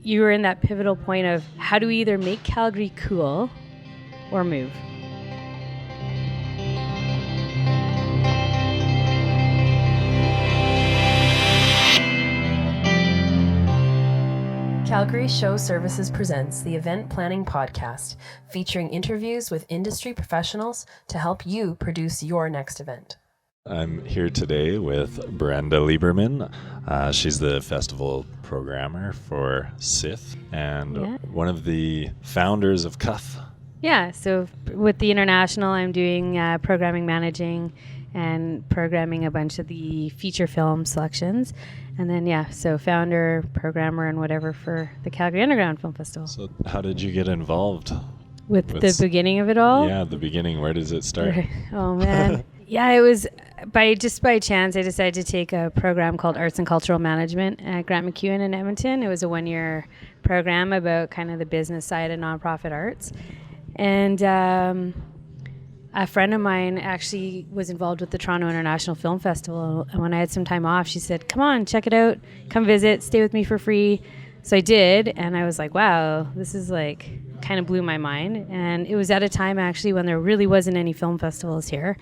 you were in that pivotal point of how do we either make Calgary cool or move? Calgary Show Services presents the Event Planning Podcast, featuring interviews with industry professionals to help you produce your next event. I'm here today with Brenda Lieberman. She's the festival programmer for CIFF and one of the founders of CIFF. Yeah, so with the International, I'm doing programming, managing, and programming a bunch of the feature film selections. And then, so founder, programmer, and whatever for the Calgary Underground Film Festival. So how did you get involved? With the beginning of it all? Yeah, the beginning. Where does it start? Oh, man. Yeah, it was by chance, I decided to take a program called Arts and Cultural Management at Grant MacEwan in Edmonton. It was a 1-year program about kind of the business side of nonprofit arts. And a friend of mine actually was involved with the Toronto International Film Festival. And when I had some time off, she said, come on, check it out. Come visit. Stay with me for free. So I did. And I was like, wow, this is like kind of blew my mind. And it was at a time actually when there really wasn't any film festivals here.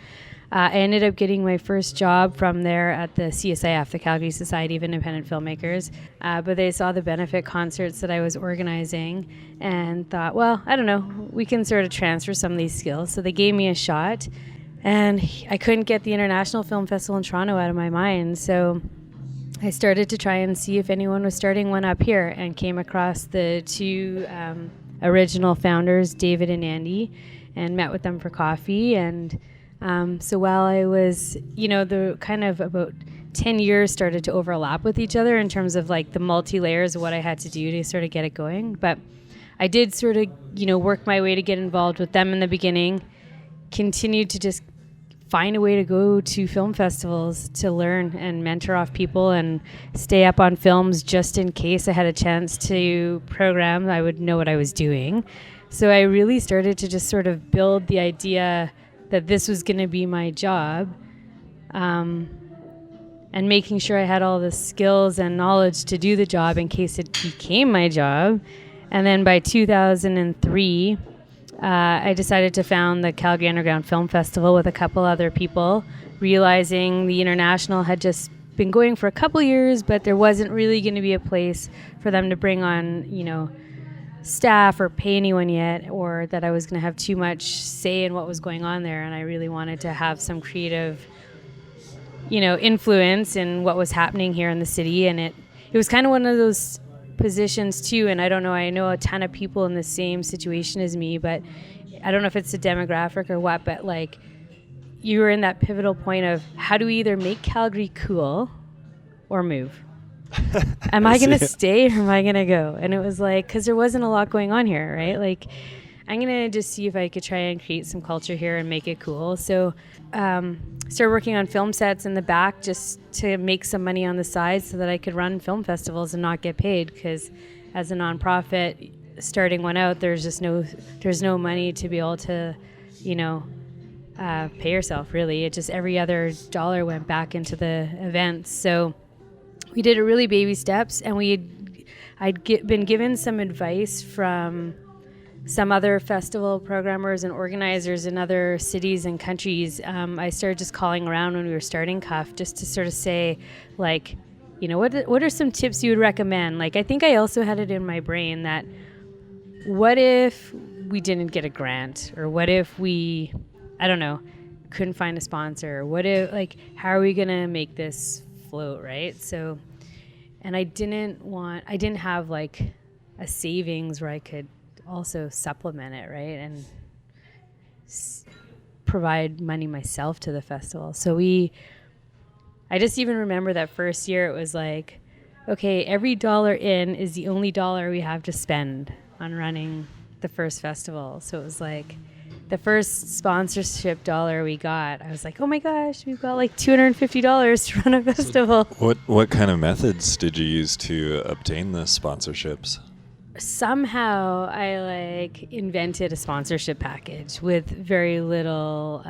I ended up getting my first job from there at the CIFF, the Calgary Society of Independent Filmmakers. But they saw the benefit concerts that I was organizing and thought, well, I don't know, we can sort of transfer some of these skills. So they gave me a shot. And I couldn't get the International Film Festival in Toronto out of my mind. So I started to try and see if anyone was starting one up here and came across the two original founders, David and Andy, and met with them for coffee. And so while I was, the kind of about 10 years started to overlap with each other in terms of like the multi-layers of what I had to do to sort of get it going. But I did sort of, work my way to get involved with them in the beginning, continued to just find a way to go to film festivals to learn and mentor off people and stay up on films just in case I had a chance to program, I would know what I was doing. So I really started to just sort of build the idea that this was going to be my job, and making sure I had all the skills and knowledge to do the job in case it became my job. And then by 2003, I decided to found the Calgary Underground Film Festival with a couple other people, realizing the International had just been going for a couple years, but there wasn't really going to be a place for them to bring on, staff or pay anyone yet, or that I was going to have too much say in what was going on there. And I really wanted to have some creative, influence in what was happening here in the city. And it was kind of one of those positions too. And I don't know, I know a ton of people in the same situation as me, but I don't know if it's a demographic or what, but like you were in that pivotal point of how do we either make Calgary cool or move? Am I going to stay or am I going to go? And it was like, because there wasn't a lot going on here, right? Like, I'm going to just see if I could try and create some culture here and make it cool. So started working on film sets in the back just to make some money on the side so that I could run film festivals and not get paid, because as a nonprofit, starting one out, there's no money to be able to, pay yourself, really. It just every other dollar went back into the events. So we did it really baby steps, and I'd been given some advice from some other festival programmers and organizers in other cities and countries. I started just calling around when we were starting CIFF just to sort of say, like, what are some tips you would recommend? Like, I think I also had it in my brain that what if we didn't get a grant, or what if we, I don't know, couldn't find a sponsor? What if, like, how are we going to make this float, right? So, and I didn't have like a savings where I could also supplement it, right, and provide money myself to the festival. So I just even remember that first year it was like, okay, every dollar in is the only dollar we have to spend on running the first festival. So it was like the first sponsorship dollar we got, I was like, oh my gosh, we've got like $250 to run a festival. So what kind of methods did you use to obtain the sponsorships? somehow I invented a sponsorship package with very little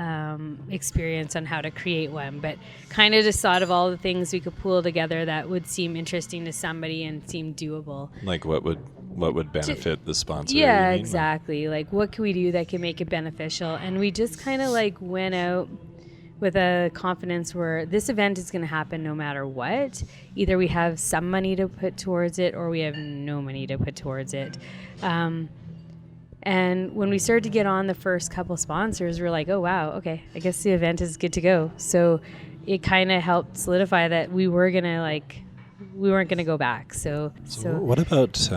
experience on how to create one, but kind of just thought of all the things we could pull together that would seem interesting to somebody and seem doable. Like what would benefit the sponsor? Yeah, exactly. Like what can we do that can make it beneficial? And we just kind of went out with a confidence where this event is going to happen no matter what. Either we have some money to put towards it or we have no money to put towards it. And when we started to get on the first couple sponsors, we're like, oh, wow, okay, I guess the event is good to go. So it kind of helped solidify that we weren't going to go back. So what about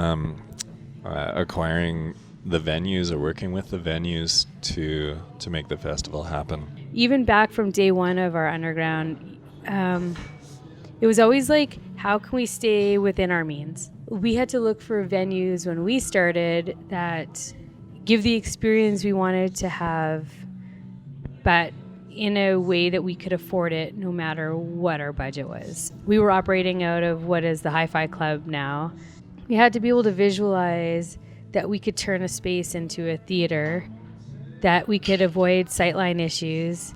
acquiring the venues or working with the venues to make the festival happen? Even back from day one of our underground, it was always how can we stay within our means? We had to look for venues when we started that give the experience we wanted to have, but in a way that we could afford it no matter what our budget was. We were operating out of what is the Hi-Fi Club now. We had to be able to visualize that we could turn a space into a theater, that we could avoid sightline issues.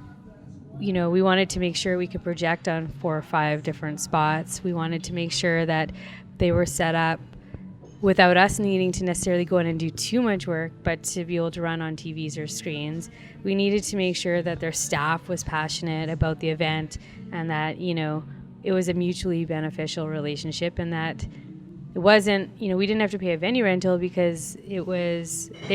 We wanted to make sure we could project on 4 or 5 different spots. We wanted to make sure that they were set up without us needing to necessarily go in and do too much work, but to be able to run on TVs or screens. We needed to make sure that their staff was passionate about the event and that, it was a mutually beneficial relationship, and that it wasn't, we didn't have to pay a venue rental because they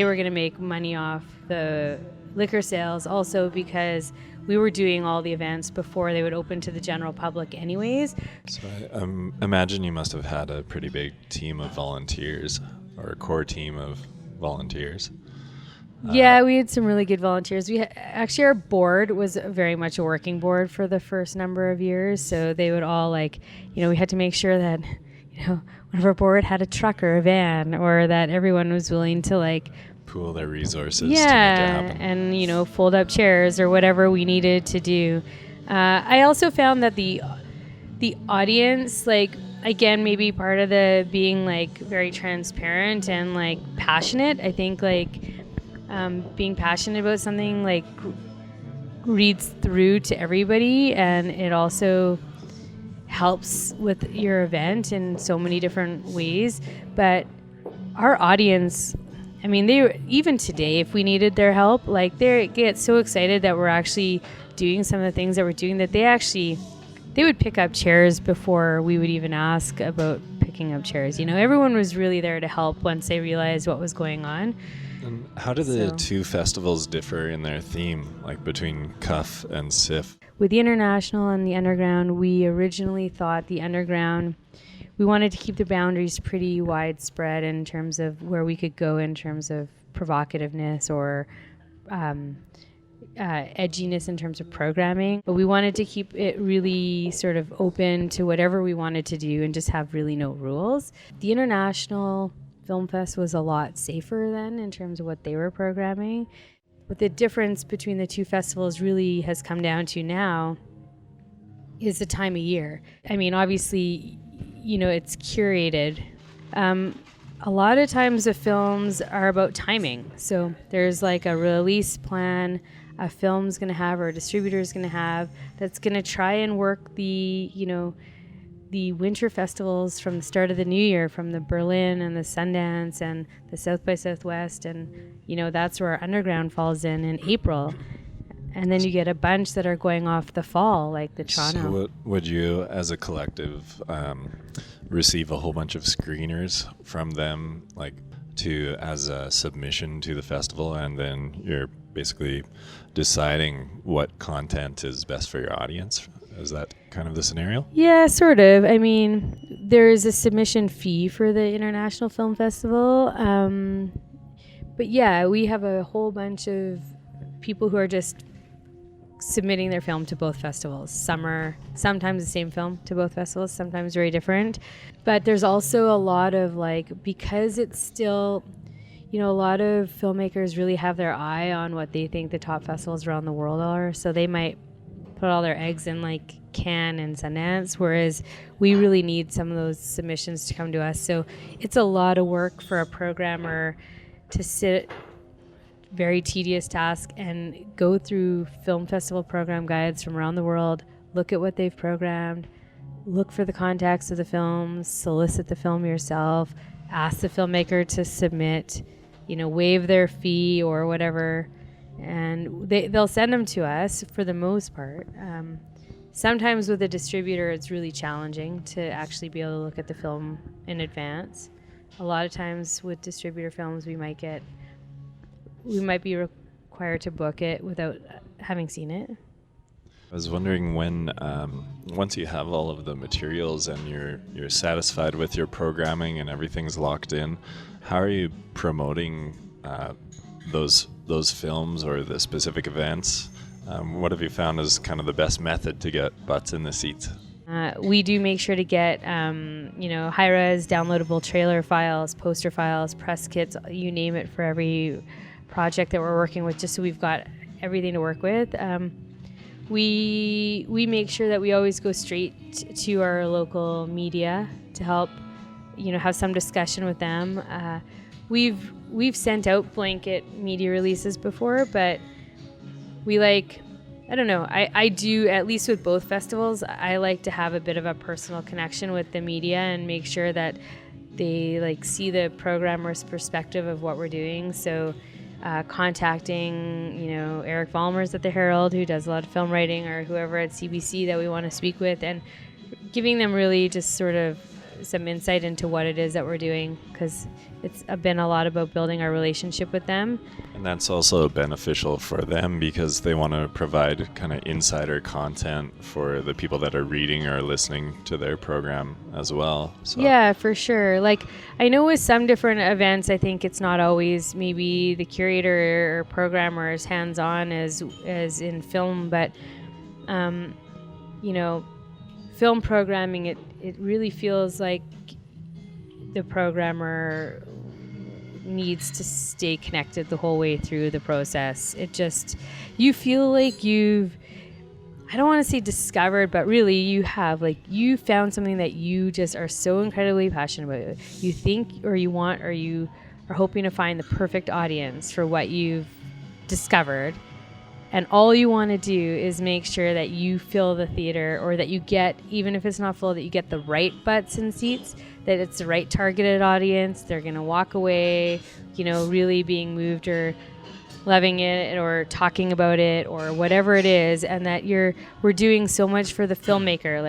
were going to make money off the liquor sales, also because we were doing all the events before they would open to the general public anyways. So I imagine you must have had a pretty big team of volunteers, or a core team of volunteers. Yeah, we had some really good volunteers. Actually, our board was very much a working board for the first number of years. So they would all we had to make sure that, one of our board had a truck or a van, or that everyone was willing to pool their resources to make it happen. And fold up chairs or whatever we needed to do. I also found that the audience, again, maybe part of the being very transparent and passionate. I think being passionate about something reads through to everybody, and it also helps with your event in so many different ways. But our audience, they even today, if we needed their help, they get so excited that we're actually doing some of the things that we're doing that they would pick up chairs before we would even ask about picking up chairs. Everyone was really there to help once they realized what was going on. And how do the two festivals differ in their theme, between CUFF and CIFF? With the International and the Underground, we originally thought the Underground, we wanted to keep the boundaries pretty widespread in terms of where we could go in terms of provocativeness or edginess in terms of programming. But we wanted to keep it really sort of open to whatever we wanted to do and just have really no rules. The International Film Fest was a lot safer then in terms of what they were programming. What the difference between the two festivals really has come down to now is the time of year. Obviously, it's curated. A lot of times the films are about timing. So there's a release plan a film's going to have or a distributor's going to have that's going to try and work the winter festivals from the start of the new year, from the Berlin and the Sundance and the South by Southwest, and that's where our Underground falls in April. And then you get a bunch that are going off the fall, like the Toronto. So would you, as a collective, receive a whole bunch of screeners from them, as a submission to the festival, and then you're basically deciding what content is best for your audience? Is that kind of the scenario? Yeah, sort of. There is a submission fee for the International Film Festival. But yeah, we have a whole bunch of people who are just submitting their film to both festivals. Sometimes the same film to both festivals, sometimes very different. But there's also a lot of because it's still, a lot of filmmakers really have their eye on what they think the top festivals around the world are. So they might put all their eggs in Cannes and Sundance, whereas we really need some of those submissions to come to us. So it's a lot of work for a programmer to sit, very tedious task, and go through film festival program guides from around the world, look at what they've programmed, look for the context of the films, solicit the film yourself, ask the filmmaker to submit, waive their fee or whatever, and they'll send them to us for the most part. Sometimes with a distributor, it's really challenging to actually be able to look at the film in advance. A lot of times with distributor films, we might be required to book it without having seen it. I was wondering when, once you have all of the materials and you're satisfied with your programming and everything's locked in, how are you promoting those films or the specific events? What have you found is kind of the best method to get butts in the seats? We do make sure to get, high-res downloadable trailer files, poster files, press kits, you name it, for every project that we're working with, just so we've got everything to work with. We make sure that we always go straight to our local media to help, have some discussion with them. We've sent out blanket media releases before, but I do, at least with both festivals, I like to have a bit of a personal connection with the media and make sure that they see the programmer's perspective of what we're doing. So contacting, Eric Vollmers at the Herald, who does a lot of film writing, or whoever at CBC that we want to speak with, and giving them really just sort of some insight into what it is that we're doing, because it's been a lot about building our relationship with them. And that's also beneficial for them because they want to provide kind of insider content for the people that are reading or listening to their program as well. So. Yeah, for sure. I know with some different events, I think it's not always maybe the curator or programmer is hands-on as in film, but film programming, it really feels like the programmer needs to stay connected the whole way through the process. You feel like I don't want to say discovered, but really you you found something that you just are so incredibly passionate about. You think, or you want, or you are hoping to find the perfect audience for what you've discovered. And all you want to do is make sure that you fill the theater, or that you get, even if it's not full, that you get the right butts in seats, that it's the right targeted audience. They're going to walk away, really being moved or loving it or talking about it or whatever it is. And that we're doing so much for the filmmaker.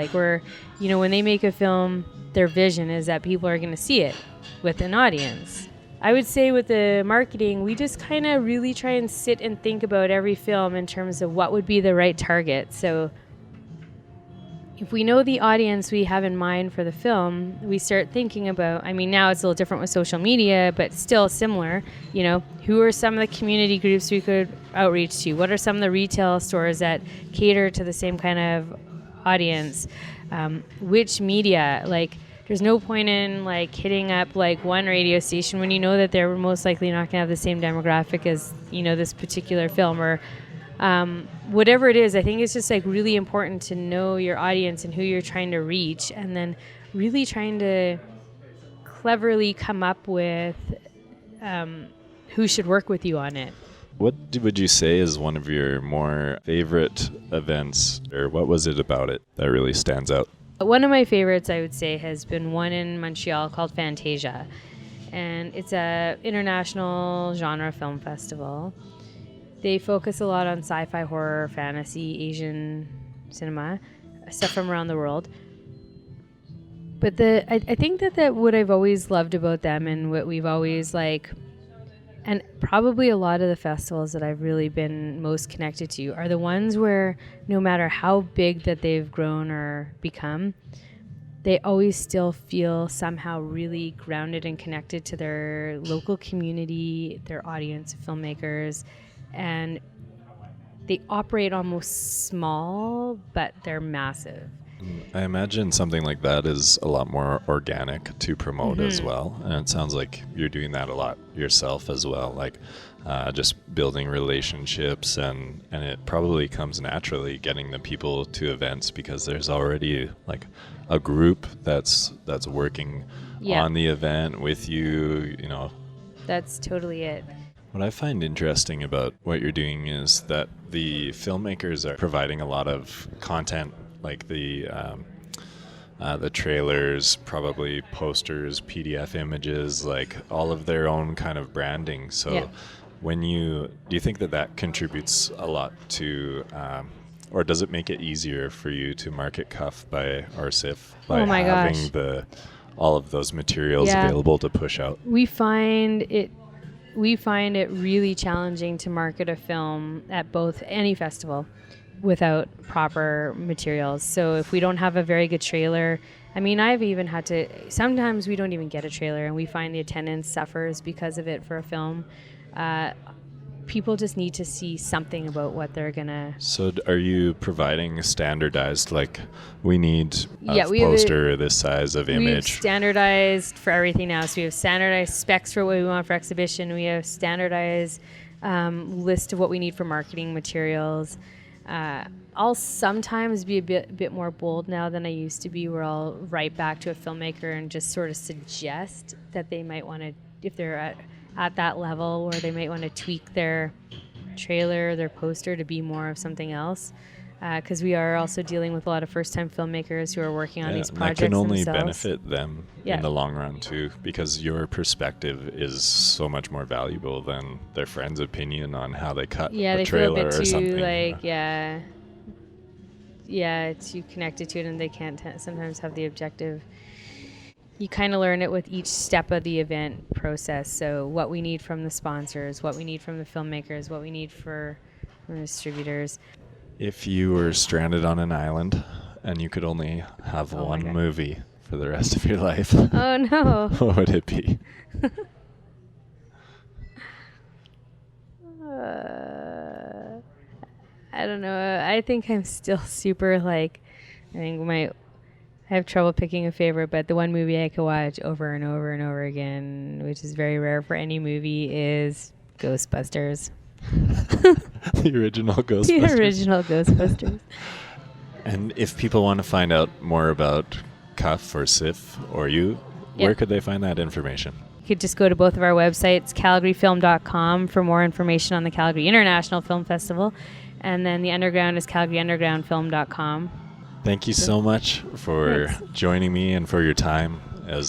When they make a film, their vision is that people are going to see it with an audience. I would say with the marketing, we just kind of really try and sit and think about every film in terms of what would be the right target. So if we know the audience we have in mind for the film, we start thinking about, now it's a little different with social media, but still similar, who are some of the community groups we could outreach to? What are some of the retail stores that cater to the same kind of audience? Which media? There's no point in hitting up one radio station when you know that they're most likely not going to have the same demographic as this particular film, or whatever it is. I think it's just really important to know your audience and who you're trying to reach, and then really trying to cleverly come up with who should work with you on it. What would you say is one of your more favorite events, or what was it about it that really stands out? One of my favorites, I would say, has been one in Montreal called Fantasia. And it's a international genre film festival. They focus a lot on sci-fi, horror, fantasy, Asian cinema, stuff from around the world. But I think that what I've always loved about them, and what we've always and probably a lot of the festivals that I've really been most connected to, are the ones where no matter how big that they've grown or become, they always still feel somehow really grounded and connected to their local community, their audience of filmmakers, and they operate almost small, but they're massive. I imagine something like that is a lot more organic to promote as well. And it sounds like you're doing that a lot yourself as well, like just building relationships, and it probably comes naturally getting the people to events because there's already like a group that's working on the event with you, you know. That's totally it. What I find interesting about what you're doing is that the filmmakers are providing a lot of content, like the trailers, probably posters, PDF images, like all of their own kind of branding. So do you think that contributes a lot to, or does it make it easier for you to market CUFF or CIFF by having all of those materials available to push out? We find it really challenging to market a film at any festival without proper materials. So if we don't have a very good trailer, I mean, I've even had to, sometimes we don't even get a trailer and we find the attendance suffers because of it for a film. People just need to see something about what they're gonna. So are you providing standardized, like we need a poster this size of image? We've standardized for everything now. So we have standardized specs for what we want for exhibition. We have standardized list of what we need for marketing materials. I'll sometimes be a bit more bold now than I used to be, where I'll write back to a filmmaker and just sort of suggest that they might want to, if they're at that level, where they might want to tweak their trailer, their poster to be more of something else. Because we are also dealing with a lot of first-time filmmakers who are working on these projects that can only themselves. benefit them in the long run too, because your perspective is so much more valuable than their friend's opinion on how they cut a trailer or something. Too connected to it, and they can't sometimes have the objective. You kind of learn it with each step of the event process. So what we need from the sponsors, what we need from the filmmakers, what we need from the distributors. If you were stranded on an island and you could only have one movie for the rest of your life, oh no, what would it be? I don't know. I think I'm still super I have trouble picking a favorite, but the one movie I could watch over and over and over again, which is very rare for any movie, is Ghostbusters. The original Ghostbusters. The original Ghostbusters. And if people want to find out more about CUFF or CIFF or you, where could they find that information? You could just go to both of our websites, calgaryfilm.com, for more information on the Calgary International Film Festival. And then the underground is calgaryundergroundfilm.com. Thank you so much for joining me and for your time.